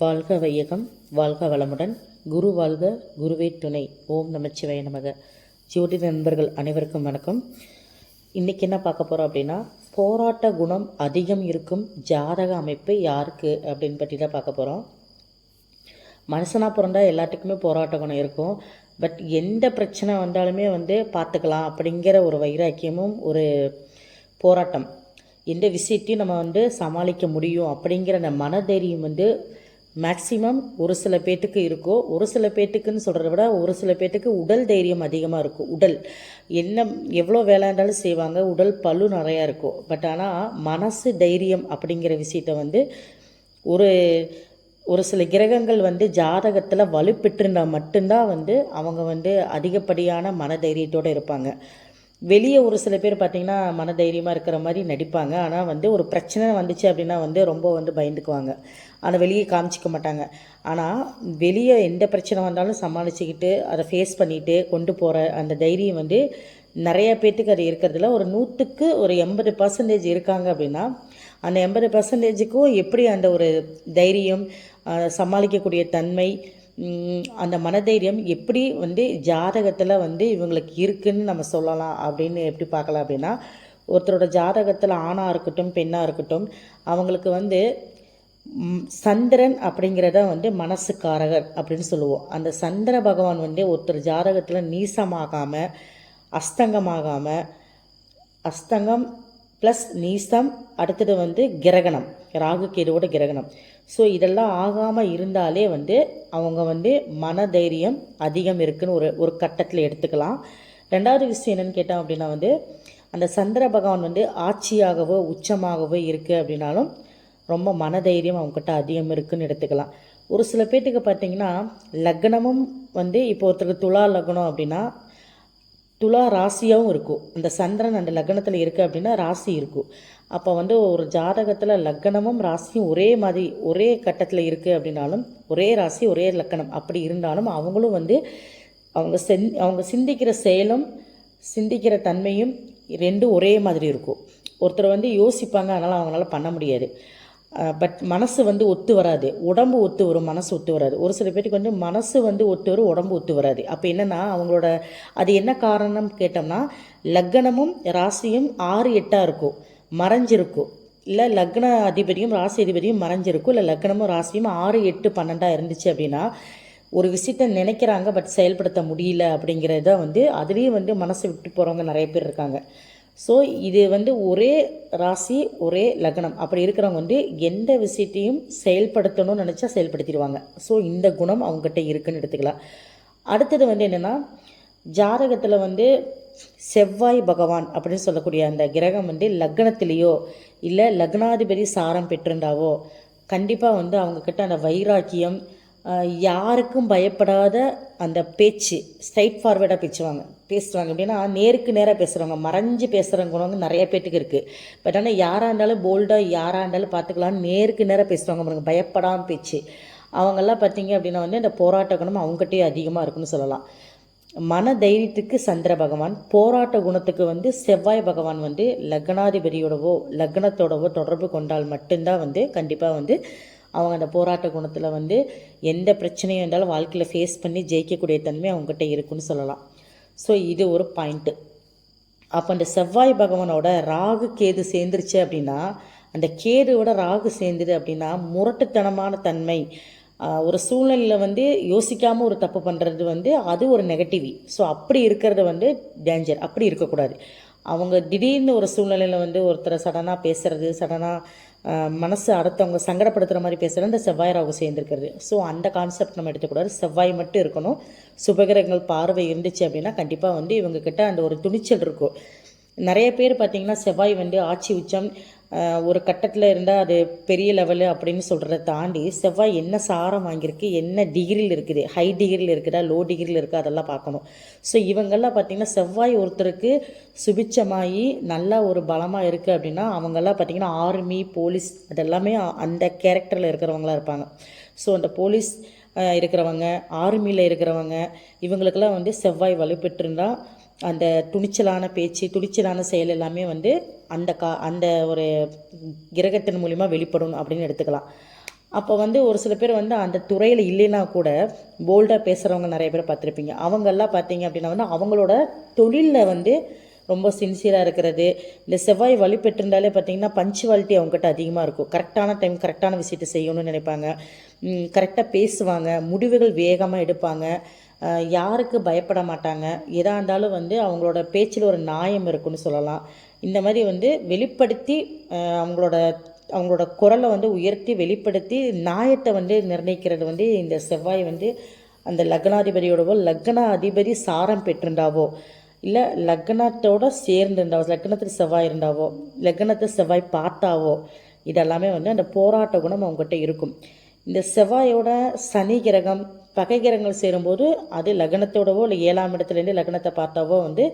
வாழ்க வையகம், வாழ்க வளமுடன். குரு வாழ்க, குருவே துணை. ஓம் நமச்சிவாய நமக. ஜோதிட நண்பர்கள் அனைவருக்கும் வணக்கம். இன்றைக்கி என்ன பார்க்க போகிறோம் அப்படின்னா, போராட்ட குணம் அதிகம் இருக்கும் ஜாதக அமைப்பு யாருக்கு அப்படின்னு பற்றி தான் பார்க்க போகிறோம். மனுஷனாக பிறந்தா எல்லாத்துக்குமே போராட்ட குணம் இருக்கும். பட் எந்த பிரச்சனை வந்தாலுமே பார்த்துக்கலாம் அப்படிங்கிற ஒரு வைராக்கியமும் ஒரு போராட்டம், எந்த விஷயத்தையும் நம்ம சமாளிக்க முடியும் அப்படிங்கிற அந்த மனதைரியம் மேக்சிமம் ஒரு சில பேர்த்துக்கு இருக்கும். ஒரு சில பேர்த்துக்குன்னு சொல்கிறத விட ஒரு சில பேர்த்துக்கு உடல் தைரியம் அதிகமாக இருக்கும். உடல் என்ன எவ்வளோ வேலை இருந்தாலும் செய்வாங்க, உடல் பளு நிறையா இருக்கும். பட் ஆனால் மனசு தைரியம் அப்படிங்கிற விஷயத்த ஒரு ஒரு சில கிரகங்கள் ஜாதகத்தில் வலுப்பெற்றிருந்தால் மட்டும்தான் அவங்க அதிகப்படியான மனதைரியத்தோடு இருப்பாங்க. வெளியே ஒரு சில பேர் பார்த்திங்கன்னா மனதைரியமாக இருக்கிற மாதிரி நடிப்பாங்க. ஆனால் ஒரு பிரச்சனை வந்துச்சு அப்படின்னா ரொம்ப பயந்துக்குவாங்க. ஆனால் வெளியே காமிச்சிக்க மாட்டாங்க. ஆனால் வெளியே எந்த பிரச்சனை வந்தாலும் சமாளிச்சுக்கிட்டு அதை ஃபேஸ் பண்ணிவிட்டு கொண்டு போகிற அந்த தைரியம் நிறைய பேர்த்துக்கு அது இருக்கிறதுல ஒரு 100க்கு ஒரு 80% இருக்காங்க. அப்படின்னா அந்த 80%க்கும் எப்படி அந்த ஒரு தைரியம், சமாளிக்கக்கூடிய தன்மை, அந்த மனதைரியம் எப்படி ஜாதகத்தில் இவங்களுக்கு இருக்குதுன்னு நம்ம சொல்லலாம் அப்படின்னு எப்படி பார்க்கலாம் அப்படின்னா, ஒருத்தரோட ஜாதகத்தில் ஆணாக இருக்கட்டும் பெண்ணாக இருக்கட்டும், அவங்களுக்கு சந்திரன் அப்படிங்கிறத மனசுக்காரகர் அப்படின்னு சொல்லுவோம். அந்த சந்திர பகவான் ஒருத்தர் ஜாதகத்தில் நீசமாகாமல், அஸ்தங்கமாகாமல், அஸ்தங்கம் ப்ளஸ் நீசம், அடுத்தது கிரகணம், ராகு கேதுவோட கிரகணம். ஸோ இதெல்லாம் ஆகாமல் இருந்தாலே அவங்க மனதைரியம் அதிகம் இருக்குன்னு ஒரு கட்டத்தில் எடுத்துக்கலாம். ரெண்டாவது விஷயம் என்னென்னு கேட்டோம் அப்படின்னா அந்த சந்திர பகவான் ஆட்சியாகவோ உச்சமாகவோ இருக்குது அப்படின்னாலும் ரொம்ப மனதைரியம் அவங்ககிட்ட அதிகம் இருக்குதுன்னு எடுத்துக்கலாம். ஒரு சில பேர்த்துக்கு பார்த்திங்கன்னா லக்னமும் இப்போ ஒருத்தருக்கு துலா லக்னம் அப்படின்னா துலா ராசியாகவும் இருக்கும். அந்த சந்திரன் அந்த லக்னத்தில் இருக்குது அப்படின்னா ராசி இருக்கும். அப்போ ஒரு ஜாதகத்தில் லக்னமும் ராசியும் ஒரே மாதிரி ஒரே கட்டத்தில் இருக்குது அப்படின்னாலும், ஒரே ராசி ஒரே லக்னம் அப்படி இருந்தாலும் அவங்களும் அவங்க சிந்திக்கிற செயலும் சிந்திக்கிற தன்மையும் ரெண்டும் ஒரே மாதிரி இருக்கும். ஒருத்தர் யோசிப்பாங்க, அதனால் அவங்களால பண்ண முடியாது. பட் மனசு ஒத்து வராது, உடம்பு ஒத்து வரும், மனசு ஒத்து வராது. ஒரு சில பேருக்கு மனசு ஒத்து வரும், உடம்பு ஒத்து வராது. அப்போ என்னென்னா அவங்களோட அது என்ன காரணம் கேட்டோம்னா, லக்னமும் ராசியும் 6-8 இருக்கும், மறைஞ்சிருக்கும். இல்லை லக்ன அதிபதியும் ராசி அதிபதியும் மறைஞ்சிருக்கும். இல்லை லக்னமும் ராசியும் 6-8-12 இருந்துச்சு அப்படின்னா ஒரு விஷயத்த நினைக்கிறாங்க, பட் செயல்படுத்த முடியல அப்படிங்கிறத அதுலேயும் மனசை விட்டு போகிறவங்க நிறைய பேர் இருக்காங்க. ஸோ இது ஒரே ராசி ஒரே லக்னம் அப்படி இருக்கிறவங்க எந்த விஷயத்தையும் செயல்படுத்தணும்னு நினச்சா செயல்படுத்திடுவாங்க. ஸோ இந்த குணம் அவங்ககிட்ட இருக்குதுன்னு எடுத்துக்கலாம். அடுத்தது என்னென்னா, ஜாதகத்தில் செவ்வாய் பகவான் அப்படின்னு சொல்லக்கூடிய அந்த கிரகம் லக்னத்திலேயோ இல்லை லக்னாதிபதி சாரம் பெற்றிருந்தாவோ கண்டிப்பாக அவங்கக்கிட்ட அந்த வைராக்கியம், யாருக்கும் பயப்படாத அந்த பேச்சு, ஸ்ட்ரைட் ஃபார்வேர்டாக பேசுவாங்க அப்படின்னா நேருக்கு நேராக பேசுகிறவங்க, மறைஞ்சு பேசுகிறவங்க நிறைய பேட்டுக்கு இருக்குது. பட் ஆனால் யாராக இருந்தாலும் போல்டாக, யாராக இருந்தாலும் பார்த்துக்கலான்னு நேருக்கு நேராக பேசுவாங்க பாருங்க, பயப்படாமல் பேச்சு. அவங்கெல்லாம் பார்த்தீங்க அப்படின்னா இந்த போராட்ட குணம் அவங்ககிட்டயே அதிகமாக இருக்குன்னு சொல்லலாம். மன தைரியத்துக்கு சந்திர பகவான், போராட்ட குணத்துக்கு செவ்வாய் பகவான் லக்னாதிபதியோடவோ லக்னத்தோடவோ தொடர்பு கொண்டால் மட்டும்தான் கண்டிப்பாக அவங்க அந்த போராட்ட குணத்தில் எந்த பிரச்சனையும் இருந்தாலும் வாழ்க்கையில் ஃபேஸ் பண்ணி ஜெயிக்கக்கூடிய தன்மை அவங்ககிட்ட இருக்குன்னு சொல்லலாம். ஸோ இது ஒரு பாயிண்ட்டு. அப்போ அந்த செவ்வாய் பகவானோட ராகு கேது சேர்ந்துருச்சு அப்படின்னா, அந்த கேதுவோட ராகு சேர்ந்துது அப்படின்னா முரட்டுத்தனமான தன்மை, ஒரு சூழ்நிலையில் யோசிக்காமல் ஒரு தப்பு பண்ணுறது அது ஒரு நெகட்டிவி. ஸோ அப்படி இருக்கிறது டேஞ்சர். அப்படி இருக்கக்கூடாது. அவங்க திடீர்னு ஒரு சூழ்நிலையில் ஒருத்தரை சடனாக பேசுகிறது, சடனாக மனசு அடுத்தவங்க சங்கடப்படுத்துகிற மாதிரி பேசுகிறது இந்த செவ்வாய் ராகு சேர்ந்துருக்கிறது. ஸோ அந்த கான்செப்ட் நம்ம எடுத்துக்கூடாது. செவ்வாய் மட்டும் இருக்கணும். சுபகிரகங்கள் பார்வை இருந்துச்சு அப்படின்னா கண்டிப்பாக இவங்கக்கிட்ட அந்த ஒரு துணிச்சல் இருக்கும். நிறைய பேர் பார்த்திங்கன்னா செவ்வாய் ஆட்சி உச்சம் ஒரு கட்டத்தில் இருந்தால் அது பெரிய லெவலு அப்படின்னு சொல்கிறத தாண்டி செவ்வாய் என்ன சாரம் வாங்கியிருக்கு, என்ன டிகிரியில் இருக்குது, ஹை டிகிரியில் இருக்குதா லோ டிகிரியில் இருக்கா அதெல்லாம் பார்க்கணும். ஸோ இவங்கெல்லாம் பார்த்திங்கன்னா செவ்வாய் ஒருத்தருக்கு சுபிச்சமாகி நல்லா ஒரு பலமாக இருக்குது அப்படின்னா அவங்கெல்லாம் பார்த்திங்கன்னா ஆர்மி, போலீஸ் அதெல்லாமே அந்த கேரக்டரில் இருக்கிறவங்களாம் இருப்பாங்க. ஸோ அந்த போலீஸ் இருக்கிறவங்க, ஆர்மியில் இருக்கிறவங்க, இவங்களுக்கெல்லாம் செவ்வாய் வலுப்பெற்றிருந்தால் அந்த துணிச்சலான பேச்சு, துணிச்சலான செயல் எல்லாமே அந்த ஒரு கிரகத்தின் மூலிமா வெளிப்படும் அப்படின்னு எடுத்துக்கலாம். அப்போ வந்து ஒரு சில பேர் வந்து அந்த துறையில் இல்லைன்னா கூட போல்டாக பேசுகிறவங்க நிறைய பேர் பார்த்துருப்பீங்க. அவங்கெல்லாம் பார்த்தீங்க அப்படின்னா வந்து அவங்களோட தொழிலில் வந்து ரொம்ப சின்சியராக இருக்கிறது. இந்த செவ்வாய் வலுப்பெற்றிருந்தாலே பார்த்தீங்கன்னா பஞ்சுவாலிட்டி அவங்ககிட்ட அதிகமாக இருக்கும். கரெக்டான டைம் கரெக்டான விஷயத்தை செய்யணும்னு நினைப்பாங்க. கரெக்டாக பேசுவாங்க, முடிவுகள் வேகமாக எடுப்பாங்க, யாருக்கு பயப்பட மாட்டாங்க. எதாக இருந்தாலும் வந்து அவங்களோட பேச்சில் ஒரு நியாயம் இருக்குன்னு சொல்லலாம். இந்த மாதிரி வந்து வெளிப்படுத்தி அவங்களோட அவங்களோட குரலை வந்து உயர்த்தி வெளிப்படுத்தி நியாயத்தை வந்து நிர்ணயிக்கிறது வந்து இந்த செவ்வாய் வந்து அந்த லக்னாதிபதியோடவோ லக்ன அதிபதி சாரம் பெற்றிருந்தாவோ இல்லை லக்னத்தோட சேர்ந்துருந்தாவோ லக்னத்தில் செவ்வாய் இருந்தாவோ லக்னத்தை செவ்வாய் பார்த்தாவோ இதெல்லாமே வந்து அந்த போராட்ட குணம் அவங்ககிட்ட இருக்கும். இந்த செவ்வாயோட சனி கிரகம் பகை கிரகங்கள் சேரும்போது அது லக்னத்தோடவோ இல்லை 7ஆம் இடத்துலேருந்து லக்னத்தை பார்த்தாவோ வந்து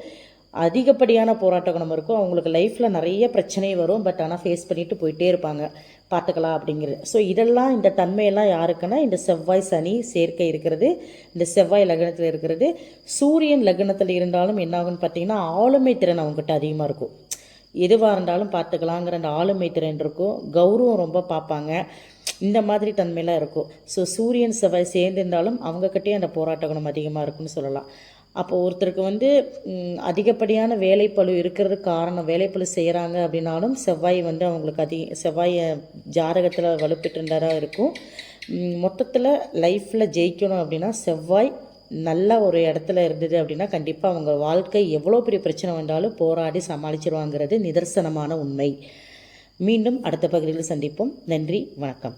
அதிகப்படியான போராட்ட குணம் இருக்கும். அவங்களுக்கு லைஃப்பில் நிறைய பிரச்சனை வரும், பட் ஆனால் ஃபேஸ் பண்ணிட்டு போயிட்டே இருப்பாங்க, பார்த்துக்கலாம் அப்படிங்கிறது. ஸோ இதெல்லாம் இந்த தன்மையெல்லாம் யாருக்குன்னா இந்த செவ்வாய் சனி சேர்க்கை இருக்கிறது, இந்த செவ்வாய் லக்னத்தில் இருக்கிறது. சூரியன் லக்னத்தில் இருந்தாலும் என்ன ஆகுன்னு பார்த்தீங்கன்னா ஆளுமை திறன் அவங்ககிட்ட அதிகமாக இருக்கும். எதுவாக இருந்தாலும் பார்த்துக்கலாங்கிற அந்த ஆளுமை திறன் இருக்கும், கௌரவம் ரொம்ப பார்ப்பாங்க, இந்த மாதிரி தன்மையெல்லாம் இருக்கும். ஸோ சூரியன் செவ்வாய் சேர்ந்திருந்தாலும் அவங்கக்கிட்டே அந்த போராட்ட குணம் அதிகமாக இருக்குன்னு சொல்லலாம். அப்போ ஒருத்தருக்கு வந்து அதிகப்படியான வேலைப்பளு இருக்கிறதுக்கு காரணம் வேலைப்பளு செய்கிறாங்க அப்படின்னாலும் செவ்வாய் வந்து அவங்களுக்கு செவ்வாய் ஜாதகத்தில் வலுப்பெற்றிருந்தாராக இருக்கும். மொத்தத்தில் லைஃப்பில் ஜெயிக்கணும் அப்படின்னா செவ்வாய் நல்ல ஒரு இடத்துல இருந்தது அப்படின்னா கண்டிப்பாக அவங்க வாழ்க்கை எவ்வளோ பெரிய பிரச்சனை வந்தாலும் போராடி சமாளிச்சிருவாங்கிறது நிதர்சனமான உண்மை. மீண்டும் அடுத்த பகுதியில் சந்திப்போம். நன்றி, வணக்கம்.